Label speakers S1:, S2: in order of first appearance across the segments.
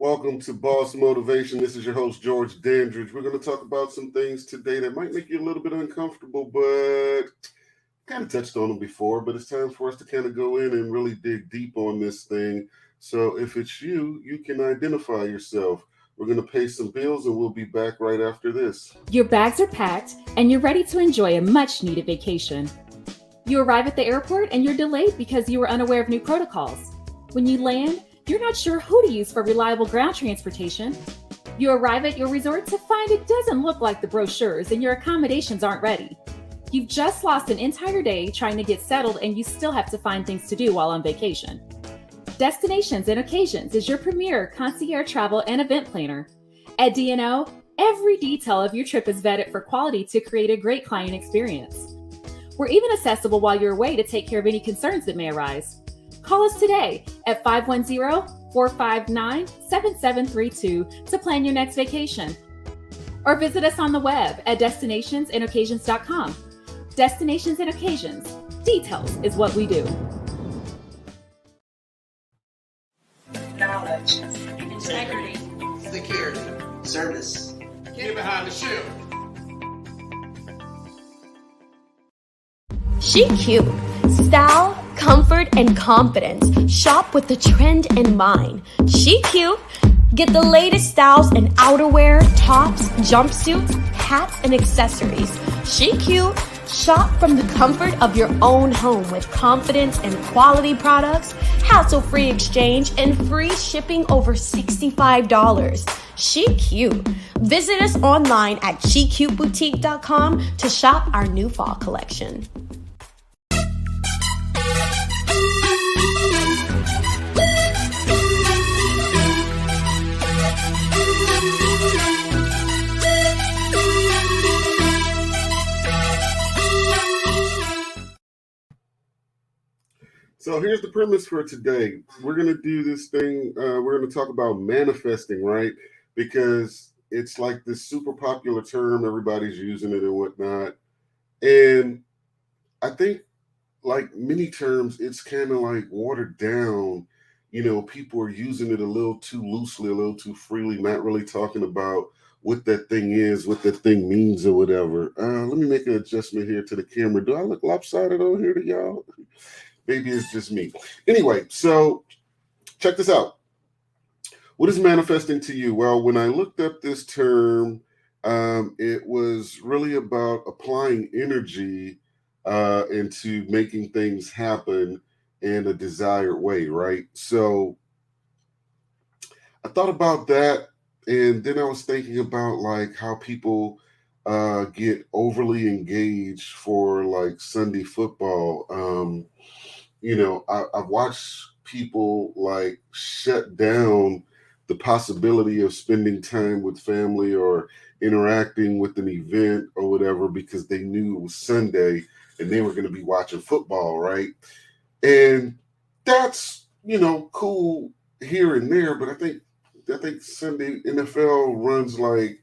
S1: Welcome to Boss Motivation. This is your host, George Dandridge. We're going to talk about some things today that might make you a little bit uncomfortable, but kind of touched on them before. But it's time for us to kind of go in and really dig deep on this thing. So if it's you, you can identify yourself. We're going to pay some bills and we'll be back right after this.
S2: Your bags are packed and you're ready to enjoy a much needed vacation. You arrive at the airport and you're delayed because you were unaware of new protocols. When you land, you're not sure who to use for reliable ground transportation. You arrive at your resort to find it doesn't look like the brochures and your accommodations aren't ready. You've just lost an entire day trying to get settled and you still have to find things to do while on vacation. Destinations and Occasions is your premier concierge travel and event planner. At DNO, every detail of your trip is vetted for quality to create a great client experience. We're even accessible while you're away to take care of any concerns that may arise. Call us today at 510-459-7732 to plan your next vacation. Or visit us on the web at destinationsandoccasions.com. Destinations and Occasions. Details is what we do.
S3: Knowledge, integrity,
S4: security, service.
S5: Get behind the shield.
S6: She cute. Style, comfort, and confidence. Shop with the trend in mind. She cute. Get the latest styles in outerwear, tops, jumpsuits, hats, and accessories. She cute. Shop from the comfort of your own home with confidence and quality products, hassle-free exchange, and free shipping over $65. She cute. Visit us online at SheCuteBoutique.com to shop our new fall collection.
S1: So here's the premise for today. We're going to do this thing. We're going to talk about manifesting, right? Because it's like this super popular term. Everybody's using it and whatnot. And I think like many terms, it's kind of like watered down. You know, people are using it a little too loosely, a little too freely, not really talking about what that thing is, what that thing means or whatever. Let me make an adjustment here to the camera. Do I look lopsided on here to y'all? Maybe it's just me. Anyway, so check this out. What is manifesting to you? Well, when I looked up this term, it was really about applying energy into making things happen in a desired way, right? So I thought about that, and then I was thinking about like how people get overly engaged for like Sunday football. I've watched people like shut down the possibility of spending time with family or interacting with an event or whatever because they knew it was Sunday and they were going to be watching football, right? And that's, cool here and there, but I think Sunday NFL runs like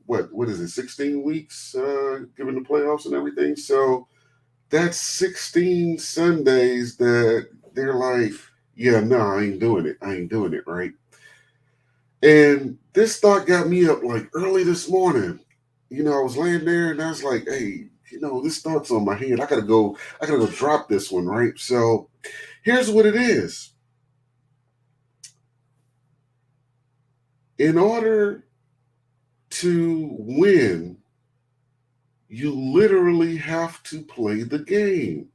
S1: what is it, 16 weeks, given the playoffs and everything. So that's 16 Sundays that they're like, yeah, no, I ain't doing it, right? And this thought got me up like early this morning. I was laying there and I was like, hey, this thought's on my head. I gotta go drop this one, right? So here's what it is. In order to win, you literally have to play the game.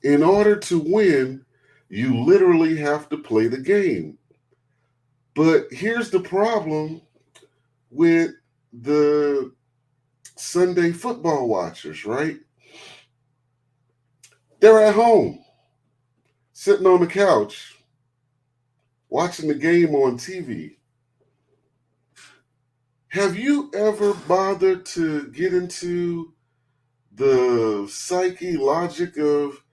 S1: In order to win, you literally have to play the game. But here's the problem with the Sunday football watchers, right? They're at home, sitting on the couch, watching the game on TV. Have you ever bothered to get into the psyche logic of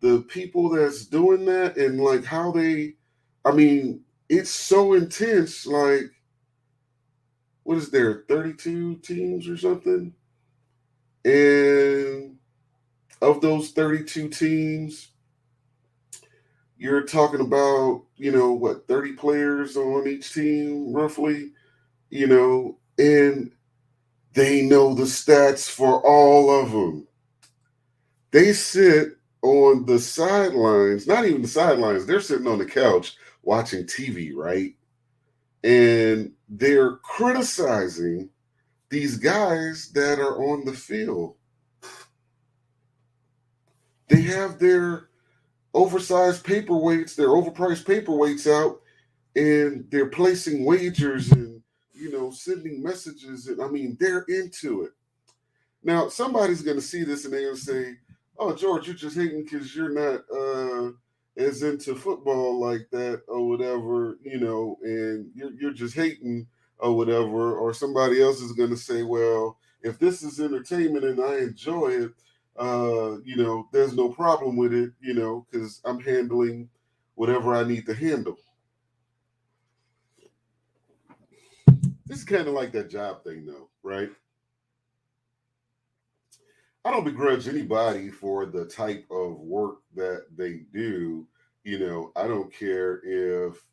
S1: the people that's doing that and like how it's so intense. Like, what is there, 32 teams or something? And of those 32 teams, You're talking about, 30 players on each team, roughly, and they know the stats for all of them. They sit on the sidelines, not even the sidelines, they're sitting on the couch watching TV, right? And they're criticizing these guys that are on the field. They have their oversized paperweights, their overpriced paperweights out, and they're placing wagers and, sending messages. And I mean, they're into it. Now, somebody's going to see this and they're going to say, "Oh, George, you're just hating because you're not as into football like that or whatever, and you're just hating or whatever." Or somebody else is going to say, "Well, if this is entertainment and I enjoy it, there's no problem with it, because I'm handling whatever I need to handle." This is kind of like that job thing, though, right? I don't begrudge anybody for the type of work that they do. I don't care if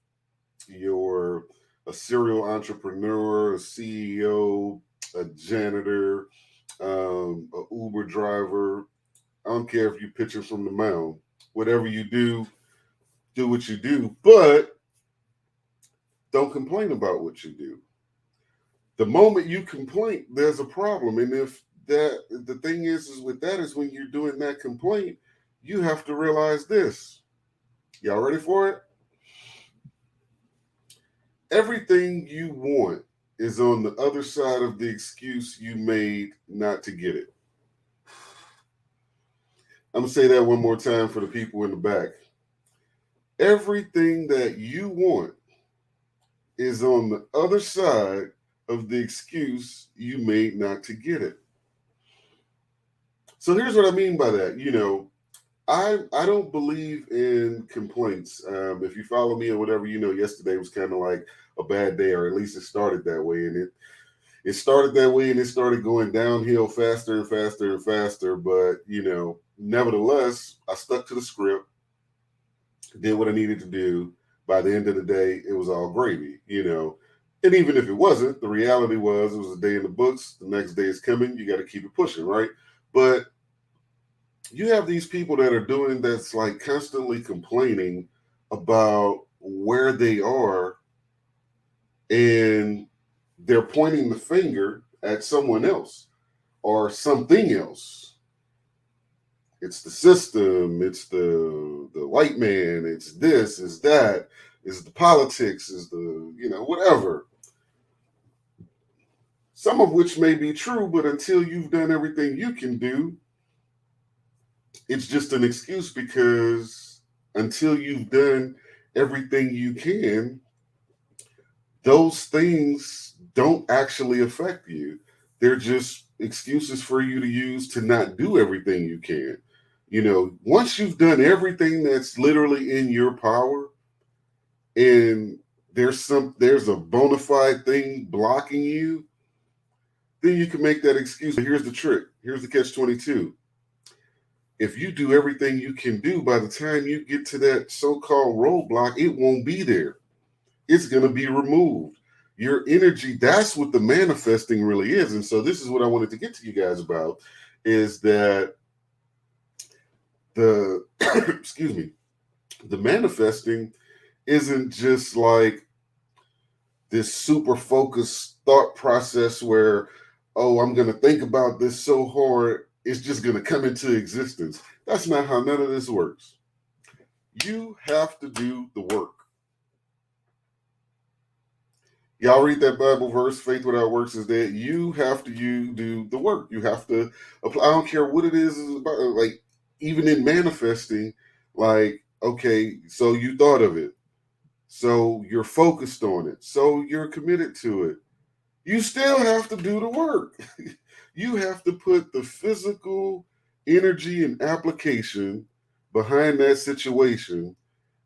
S1: you're a serial entrepreneur, a CEO, a janitor, a Uber driver. I don't care if you're pitching from the mound. Whatever you do what you do, but don't complain about what you do. The moment you complain, there's a problem. And if that the thing is with that is when you're doing that complaint, you have to realize this. Y'all ready for it? Everything you want is on the other side of the excuse you made not to get it. I'm gonna say that one more time for the people in the back. Everything that you want is on the other side of the excuse you made not to get it. So here's what I mean by that. I don't believe in complaints. If you follow me or whatever, yesterday was kind of like a bad day, or at least it started that way, and it started that way, and it started going downhill faster and faster and faster. But nevertheless, I stuck to the script, did what I needed to do. By the end of the day, it was all gravy. And even if it wasn't, the reality was it was a day in the books. The next day is coming. You got to keep it pushing, right? But you have these people that are doing that's like constantly complaining about where they are, and they're pointing the finger at someone else or something else. It's the system, it's the white man, it's this, it's that, it's the politics, is the whatever. Some of which may be true, but until you've done everything you can do, it's just an excuse, because until you've done everything you can, those things don't actually affect you. They're just excuses for you to use to not do everything you can. Once you've done everything that's literally in your power, and there's a bona fide thing blocking you, then you can make that excuse. But here's the trick. Here's the catch-22. If you do everything you can do, by the time you get to that so-called roadblock, it won't be there. It's going to be removed. Your energy, that's what the manifesting really is. And so this is what I wanted to get to you guys about, is that the, excuse me, the manifesting isn't just like this super focused thought process where, oh, I'm going to think about this so hard, it's just going to come into existence. That's not how none of this works. You have to do the work. Y'all read that Bible verse, faith without works is dead. You have to do the work. You have to apply. I don't care what it is about, like, even in manifesting, like, okay, so you thought of it. So you're focused on it. So you're committed to it. You still have to do the work. You have to put the physical energy and application behind that situation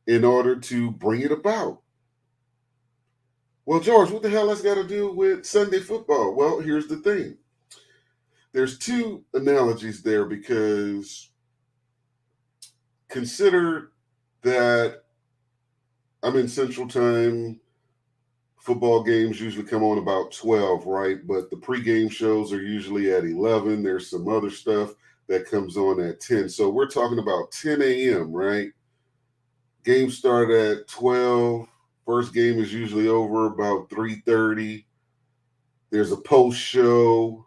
S1: in order to bring it about. Well, George, what the hell has got to do with Sunday football? Well, here's the thing. There's two analogies there, because consider that I'm in Central Time. Football games usually come on about 12, right? But the pregame shows are usually at 11. There's some other stuff that comes on at 10. So we're talking about 10 a.m., right? Games start at 12. First game is usually over about 3:30. There's a post show.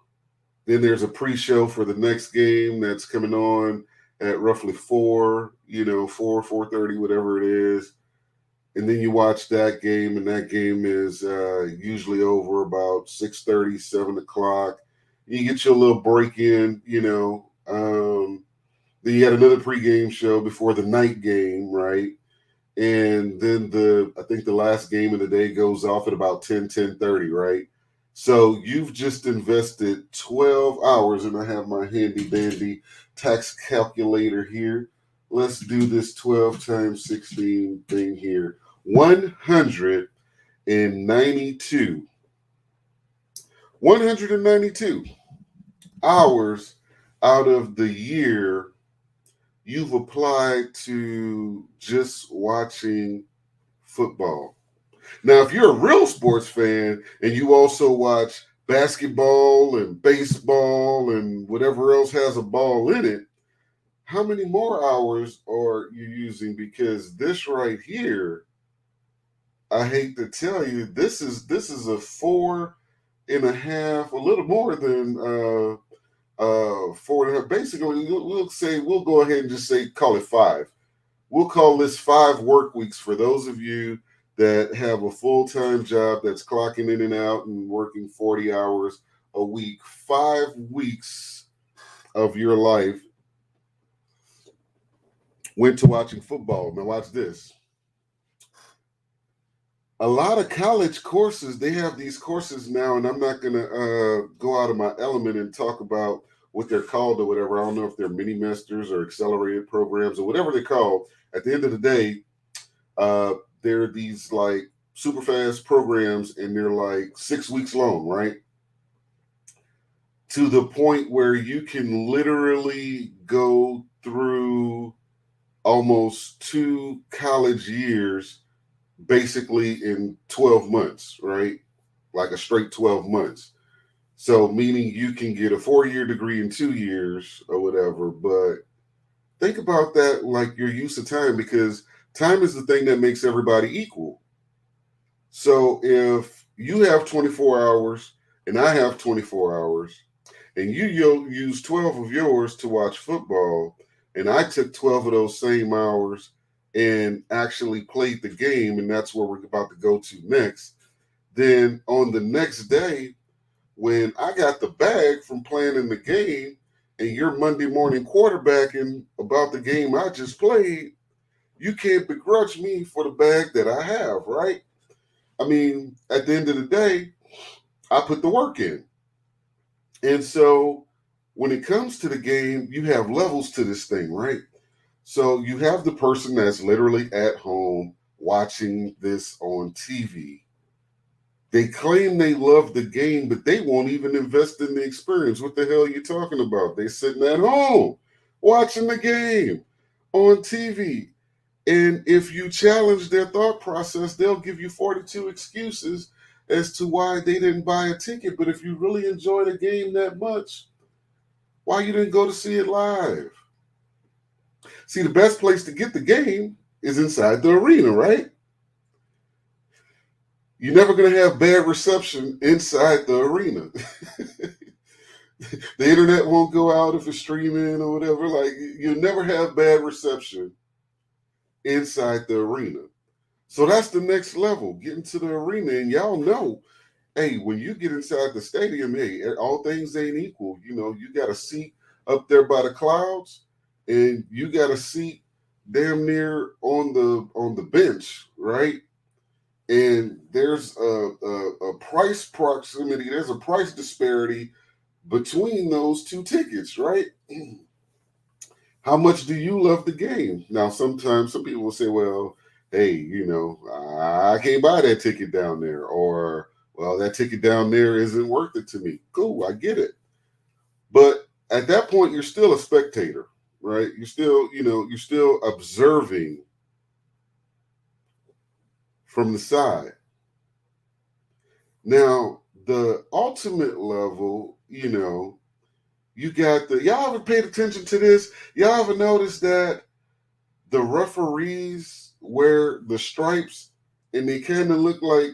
S1: Then there's a pre-show for the next game that's coming on at roughly 4, 4:30, whatever it is. And then you watch that game, and that game is usually over about 6:30, 7 o'clock. You get your little break in, then you got another pregame show before the night game, right? And then I think the last game of the day goes off at about 10:30, right? So you've just invested 12 hours, and I have my handy dandy tax calculator here. Let's do this 12 times 16 thing here. 192 hours out of the year you've applied to just watching football. Now, if you're a real sports fan and you also watch basketball and baseball and whatever else has a ball in it, how many more hours are you using? Because this right here, I hate to tell you, this is a 4.5, a little more than 4.5. Basically, we'll go ahead and just call it 5. We'll call this 5 work weeks for those of you that have a full-time job that's clocking in and out and working 40 hours a week. 5 weeks of your life went to watching football. Now watch this. A lot of college courses, they have these courses now, and I'm not going to go out of my element and talk about what they're called or whatever. I don't know if they're mini masters or accelerated programs or whatever they're called. At the end of the day, they're these like super fast programs, and they're like 6 weeks long, right? To the point where you can literally go through almost 2 college years basically in 12 months, right? Like a straight 12 months. So meaning you can get a 4-year degree in 2 years or whatever. But think about that like your use of time, because time is the thing that makes everybody equal. So if you have 24 hours and I have 24 hours and you use 12 of yours to watch football, and I took 12 of those same hours and actually played the game, and that's where we're about to go to next, then on the next day, when I got the bag from playing in the game and you're Monday morning quarterbacking about the game I just played, you can't begrudge me for the bag that I have, right? I mean, at the end of the day, I put the work in. And so when it comes to the game, you have levels to this thing, right? So you have the person that's literally at home watching this on TV. They claim they love the game, but they won't even invest in the experience. What the hell are you talking about? They're sitting at home watching the game on TV. And if you challenge their thought process, they'll give you 42 excuses as to why they didn't buy a ticket. But if you really enjoy the game that much, why you didn't go to see it live? See, the best place to get the game is inside the arena, right? You're never going to have bad reception inside the arena. The internet won't go out if it's streaming or whatever. Like, you'll never have bad reception inside the arena. So that's the next level, getting to the arena. And y'all know, hey, when you get inside the stadium, hey, all things ain't equal. You got a seat up there by the clouds, and you got a seat damn near on the bench, right? And there's a price proximity, there's a price disparity between those two tickets, right? How much do you love the game? Now, sometimes some people will say, well, hey, I can't buy that ticket down there, or, well, that ticket down there isn't worth it to me. Cool, I get it. But at that point, you're still a spectator, right? You're still observing from the side. Now, the ultimate level, you got y'all ever paid attention to this? Y'all ever noticed that the referees wear the stripes and they kind of look like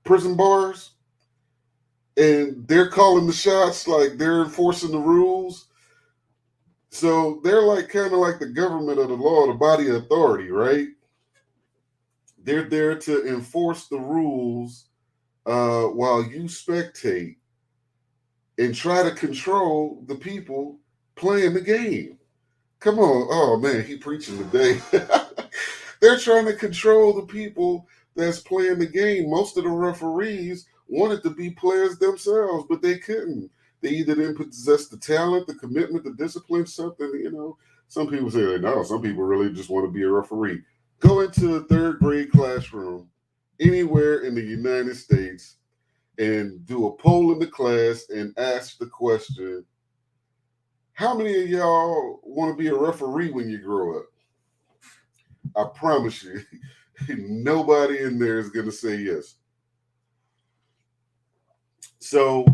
S1: prison bars? And they're calling the shots, like they're enforcing the rules. So they're like kind of like the government of the law, the body of authority, right? They're there to enforce the rules while you spectate and try to control the people playing the game. Come on. Oh, man, he preaching today. They're trying to control the people that's playing the game. Most of the referees wanted to be players themselves, but they couldn't. They either didn't possess the talent, the commitment, the discipline, something. Some people say, no, some people really just want to be a referee. Go into a third grade classroom anywhere in the United States and do a poll in the class and ask the question, how many of y'all want to be a referee when you grow up? I promise you, nobody in there is going to say yes. So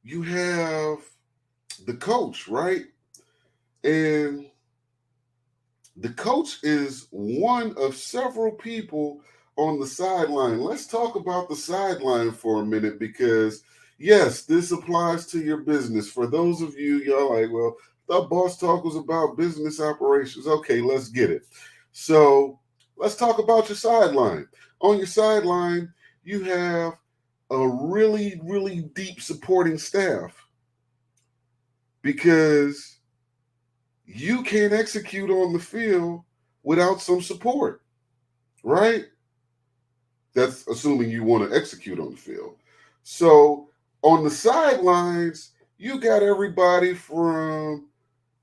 S1: you have the coach, right? And the coach is one of several people on the sideline. Let's talk about the sideline for a minute because, yes, this applies to your business. For those of you, y'all like, well, I thought Boss Talk was about business operations. Okay, let's get it. So let's talk about your sideline. On your sideline, you have a really, really deep supporting staff because you can't execute on the field without some support, right? That's assuming you want to execute on the field. So on the sidelines, you got everybody from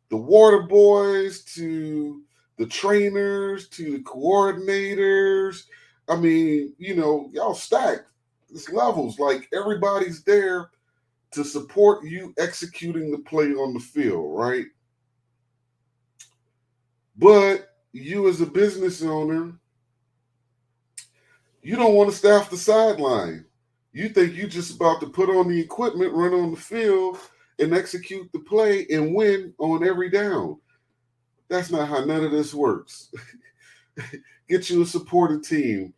S1: the water boys to the trainers to the coordinators. I mean, y'all stacked. It's levels. Like everybody's there to support you executing the play on the field, right? But you as a business owner, you don't want to staff the sideline. You think you're just about to put on the equipment, run on the field, and execute the play and win on every down. That's not how none of this works. Get you a supporting team.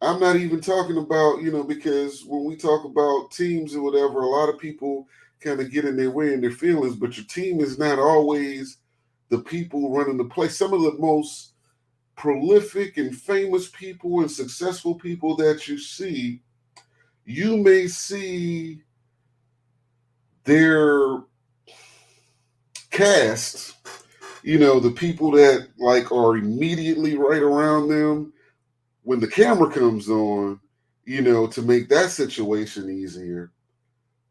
S1: I'm not even talking about, because when we talk about teams or whatever, a lot of people kind of get in their way and their feelings, but your team is not always the people running the play. Some of the most prolific and famous people and successful people that you see, you may see their cast, the people that like are immediately right around them when the camera comes on, to make that situation easier.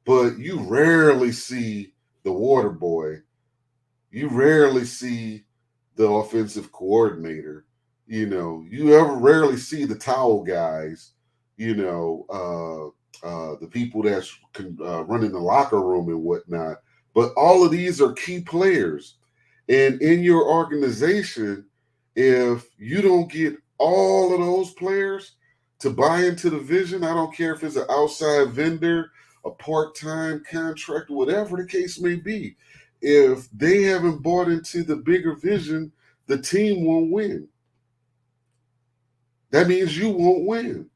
S1: But you rarely see the water boy. You rarely see the offensive coordinator. You ever rarely see the towel guys, the people that's running the locker room and whatnot. But all of these are key players. And in your organization, if you don't get all of those players to buy into the vision, I don't care if it's an outside vendor, a part-time contractor, whatever the case may be, if they haven't bought into the bigger vision, the team won't win. That means you won't win.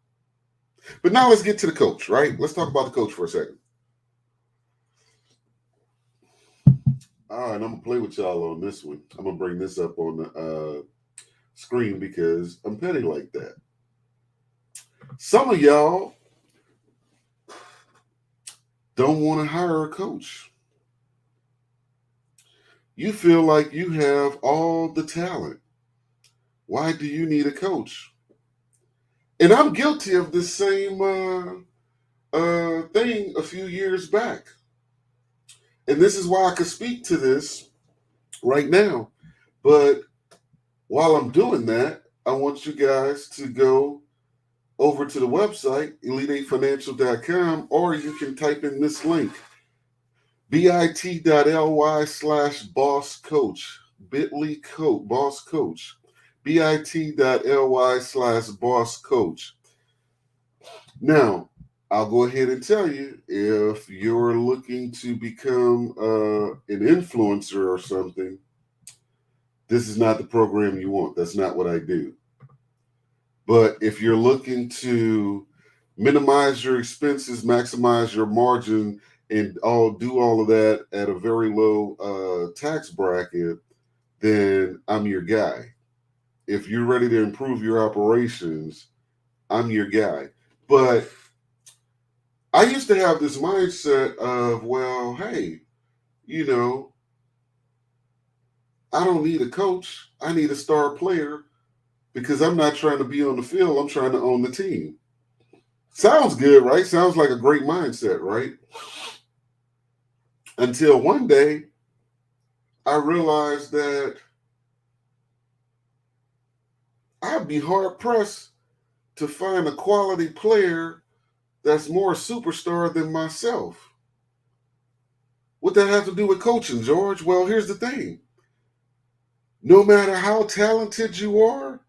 S1: But now let's get to the coach, right? Let's talk about the coach for a second. All right, I'm going to play with y'all on this one. I'm going to bring this up on the screen because I'm petty like that. Some of y'all don't want to hire a coach. You feel like you have all the talent. Why do you need a coach? And I'm guilty of this same thing a few years back. And this is why I could speak to this right now. But while I'm doing that, I want you guys to go over to the website, elite8financial.com, or you can type in this link, bit.ly/boss coach, bit.ly boss coach, bit.ly/boss coach. Now, I'll go ahead and tell you, if you're looking to become an influencer or something, this is not the program you want. That's not what I do. But if you're looking to minimize your expenses, maximize your margin, and do all of that at a very low tax bracket, then I'm your guy. If you're ready to improve your operations, I'm your guy. But I used to have this mindset of, well, hey, you know, I don't need a coach. I need a star player because I'm not trying to be on the field. I'm trying to own the team. Sounds good, right? Sounds like a great mindset, right? Until one day, I realized that I'd be hard pressed to find a quality player that's more a superstar than myself. What that have to do with coaching, George? Well, here's the thing. No matter how talented you are,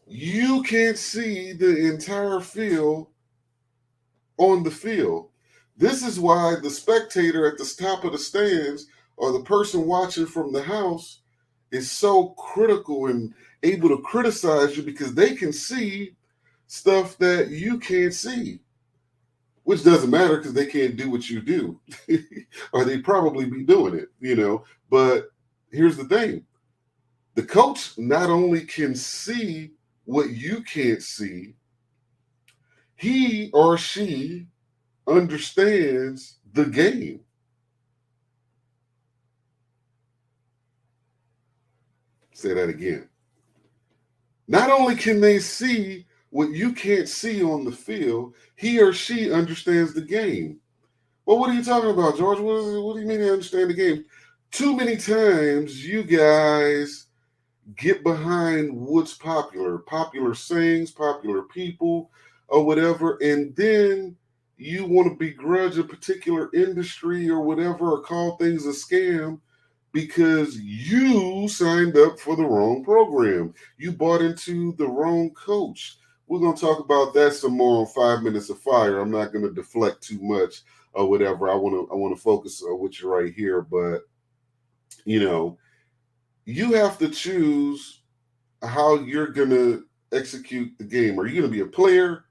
S1: you can't see the entire field on the field. This is why the spectator at the top of the stands or the person watching from the house is so critical and able to criticize you, because they can see stuff that you can't see, which doesn't matter because they can't do what you do, or they'd probably be doing it, But here's the thing. The coach not only can see what you can't see, he or she understands the game. Say that again. Not only can they see what you can't see on the field, he or she understands the game. Well, what are you talking about, George? What do you mean they understand the game? Too many times you guys get behind what's popular sayings, popular people, or whatever, and then you want to begrudge a particular industry or whatever, or call things a scam because you signed up for the wrong program. You bought into the wrong coach. We're going to talk about that some more on 5 Minutes of Fire. I'm not going to deflect too much or whatever. I want to focus with you right here, but you have to choose how you're going to execute the game. Are you going to be a player?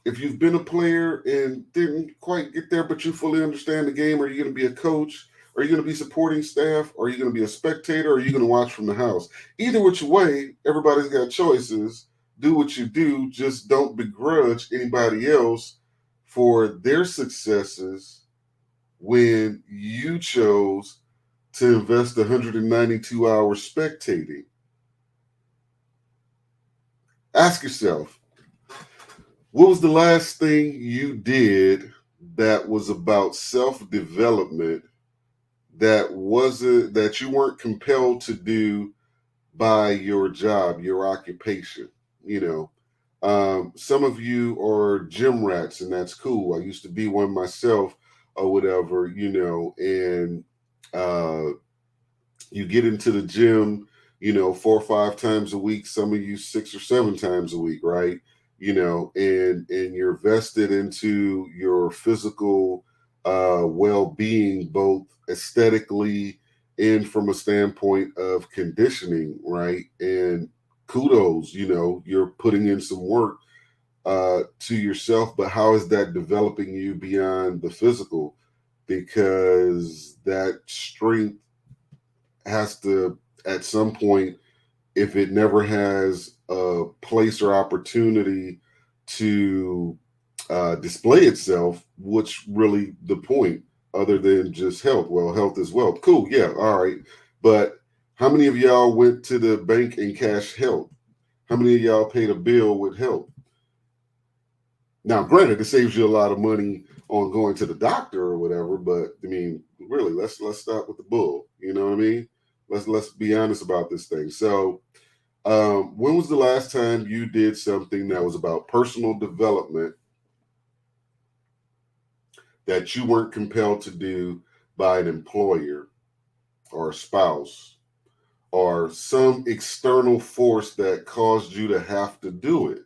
S1: If you've been a player and didn't quite get there, but you fully understand the game, are you going to be a coach? Are you going to be supporting staff? Are you going to be a spectator? Or are you going to watch from the house? Either which way, everybody's got choices. Do what you do. Just don't begrudge anybody else for their successes when you chose to invest 192 hours spectating. Ask yourself, what was the last thing you did that was about self-development that you weren't compelled to do by your job, your occupation? Some of you are gym rats, and that's cool. I used to be one myself or whatever, and you get into the gym, 4 or 5 times a week, some of you 6 or 7 times a week, right? And you're vested into your physical well-being, both aesthetically and from a standpoint of conditioning, right? And kudos, you're putting in some work to yourself, but how is that developing you beyond the physical? Because that strength has to, at some point, if it never has a place or opportunity to display itself, what's really the point other than just health? Well, health is wealth. Cool. Yeah. All right. But how many of y'all went to the bank and cashed health? How many of y'all paid a bill with health? Now, granted, it saves you a lot of money on going to the doctor or whatever, but I mean, really, let's stop with the bull. You know what I mean? Let's be honest about this thing. So, when was the last time you did something that was about personal development that you weren't compelled to do by an employer or a spouse or some external force that caused you to have to do it.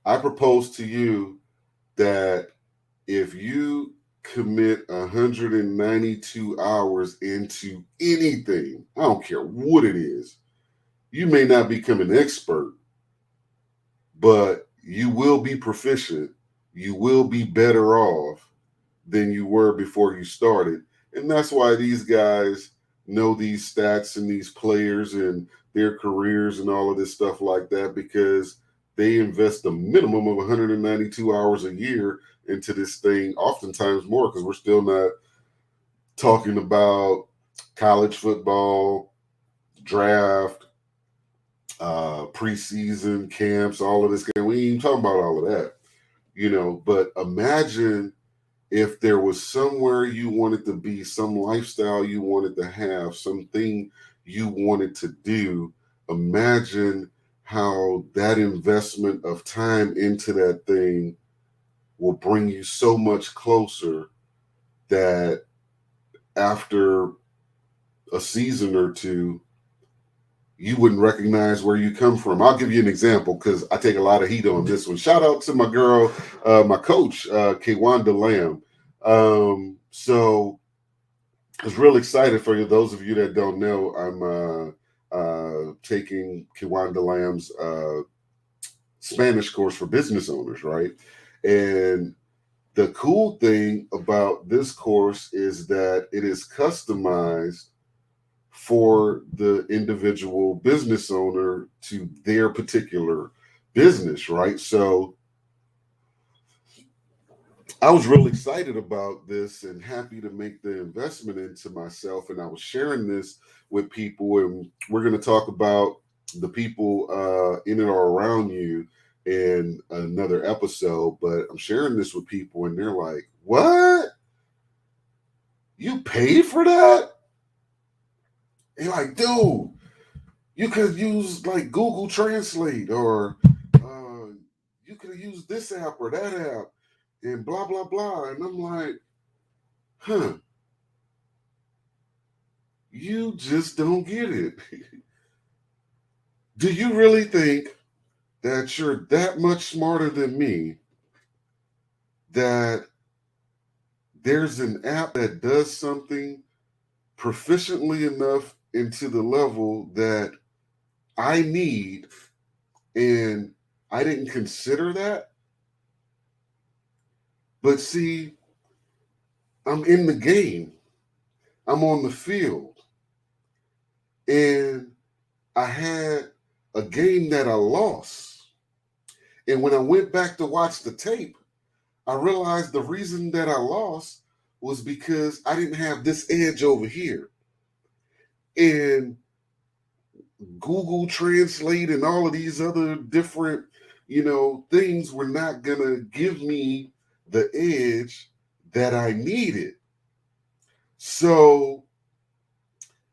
S1: I propose to you that if you commit 192 hours into anything, I don't care what it is, you may not become an expert, but you will be proficient. You will be better off than you were before you started. And that's why these guys know these stats and these players and their careers and all of this stuff like that, because they invest a minimum of 192 hours a year into this thing, oftentimes more, because we're still not talking about college football, draft, preseason camps, all of this. We ain't even talking about all of that, but imagine if there was somewhere you wanted to be, some lifestyle you wanted to have, something you wanted to do. Imagine how that investment of time into that thing will bring you so much closer that after a season or two, you wouldn't recognize where you come from. I'll give you an example because I take a lot of heat on this one. Shout out to my girl, my coach, Kwanda Lamb. So I was real excited for you. Those of you that don't know, I'm taking Kwanda Lamb's Spanish course for business owners, right? And the cool thing about this course is that it is customized for the individual business owner to their particular business, right? So I was really excited about this and happy to make the investment into myself. And I was sharing this with people, and we're going to talk about the people in and or around you in another episode. But I'm sharing this with people, and they're like, "What? You paid for that?" And like, dude, you could have used like Google Translate, or you could have used this app or that app, and blah, blah, blah. And I'm like, you just don't get it. Do you really think that you're that much smarter than me, that there's an app that does something proficiently enough into the level that I need, and I didn't consider that? But see, I'm in the game. I'm on the field. And I had a game that I lost. And when I went back to watch the tape, I realized the reason that I lost was because I didn't have this edge over here. And Google Translate and all of these other different, things were not going to give me the edge that I needed. So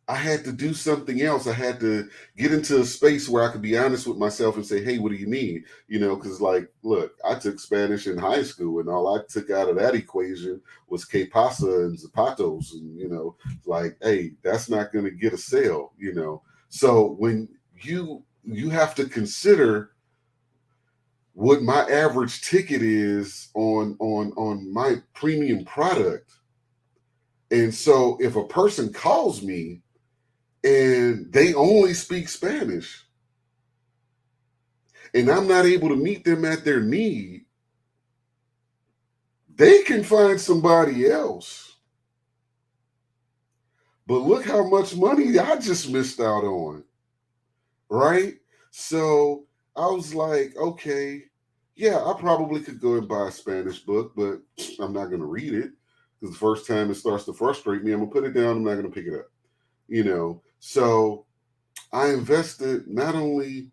S1: I had to do something else. I had to get into a space where I could be honest with myself and say, hey, what do you need? Because look, I took Spanish in high school, and all I took out of that equation was que pasa and zapatos. And, hey, that's not going to get a sale, So when you have to consider what my average ticket is on my premium product. And so if a person calls me and they only speak Spanish, and I'm not able to meet them at their need, they can find somebody else. But look how much money I just missed out on, right? So I was like, okay, yeah, I probably could go and buy a Spanish book, but I'm not going to read it, because the first time it starts to frustrate me, I'm going to put it down. I'm not going to pick it up, So I invested not only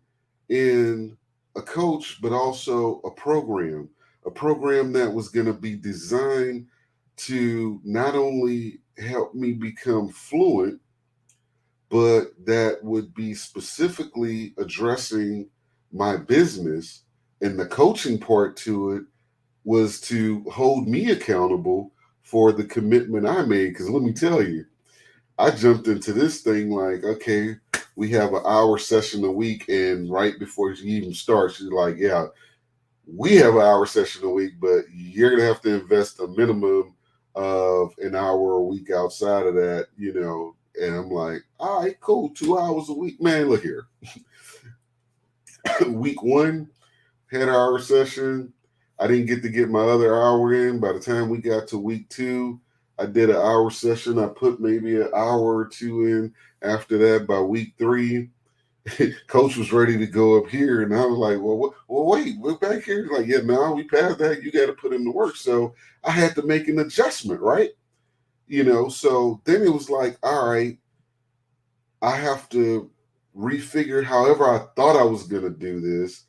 S1: in a coach, but also a program that was going to be designed to not only help me become fluent, but that would be specifically addressing my business. And the coaching part to it was to hold me accountable for the commitment I made. Because let me tell you, I jumped into this thing like, okay, we have an hour session a week, and right before she even starts, she's like, yeah, we have an hour session a week, but you're gonna have to invest a minimum of an hour a week outside of that, And I'm like, all right, cool, 2 hours a week. Man, look here. Week one, had an hour session. I didn't get my other hour in. By the time we got to week two, I did an hour session. I put maybe an hour or two in. After that, by week three, coach was ready to go up here, and I was like, wait, we're back here. He's like, yeah, no, we passed that. You got to put in the work. So I had to make an adjustment, right? So then it was like, all right, I have to refigure however I thought I was going to do this.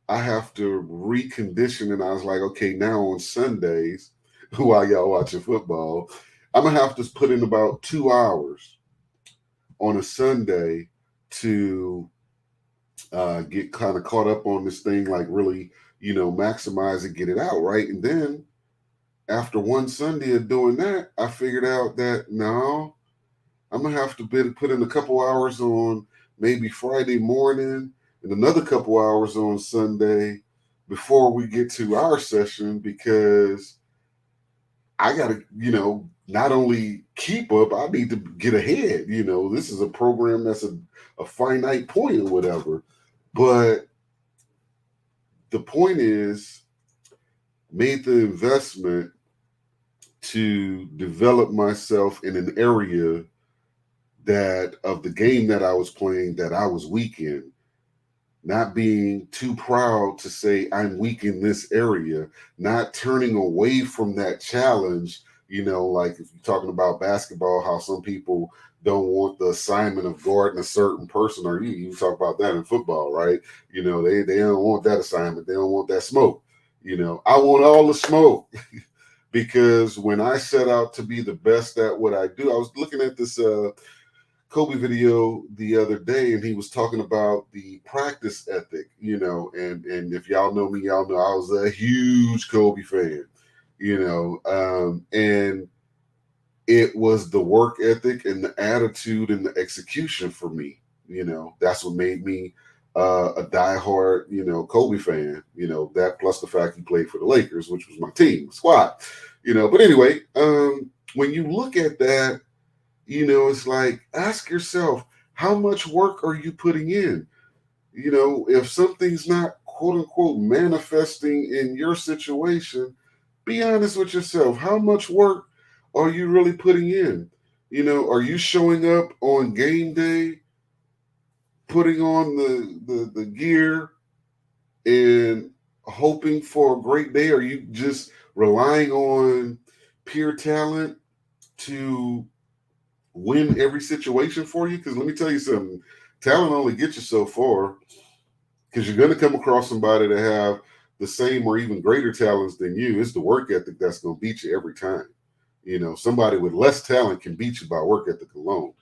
S1: I have to recondition. And I was like, okay, now on Sundays, while y'all watching football, I'm going to have to put in about 2 hours on a Sunday to get kind of caught up on this thing, like really, maximize it, get it out, right? And then after one Sunday of doing that, I figured out that no, I'm going to have to put in a couple hours on maybe Friday morning and another couple hours on Sunday before we get to our session, because I got to, not only keep up, I need to get ahead. This is a program that's a finite point or whatever. But the point is, made the investment to develop myself in an area that of the game that I was playing that I was weak in, not being too proud to say I'm weak in this area, not turning away from that challenge. Like if you're talking about basketball, how some people don't want the assignment of guarding a certain person, or you talk about that in football, right? They don't want that assignment. They don't want that smoke. I want all the smoke because when I set out to be the best at what I do, I was looking at this Kobe video the other day, and he was talking about the practice ethic, and if y'all know me, y'all know I was a huge Kobe fan, and it was the work ethic and the attitude and the execution for me. That's what made me a diehard, Kobe fan, that plus the fact he played for the Lakers, which was my team, squad, but anyway, when you look at that, it's like, ask yourself, how much work are you putting in? If something's not quote unquote manifesting in your situation, be honest with yourself. How much work are you really putting in? Are you showing up on game day, putting on the gear and hoping for a great day? Are you just relying on pure talent to win every situation for you? Because let me tell you something, talent only gets you so far, because you're going to come across somebody that have the same or even greater talents than you. It's the work ethic that's going to beat you every time. Somebody with less talent can beat you by work ethic alone.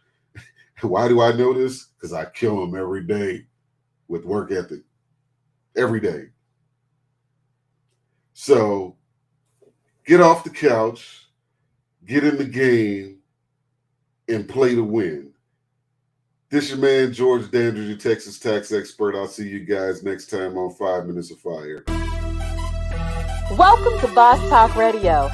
S1: Why do I know this? Because I kill them every day with work ethic. Every day. So get off the couch, get in the game, and play to win. This your man, George Dandridge, your Texas tax expert. I'll see you guys next time on 5 Minutes of Fire.
S3: Welcome to Boss Talk Radio,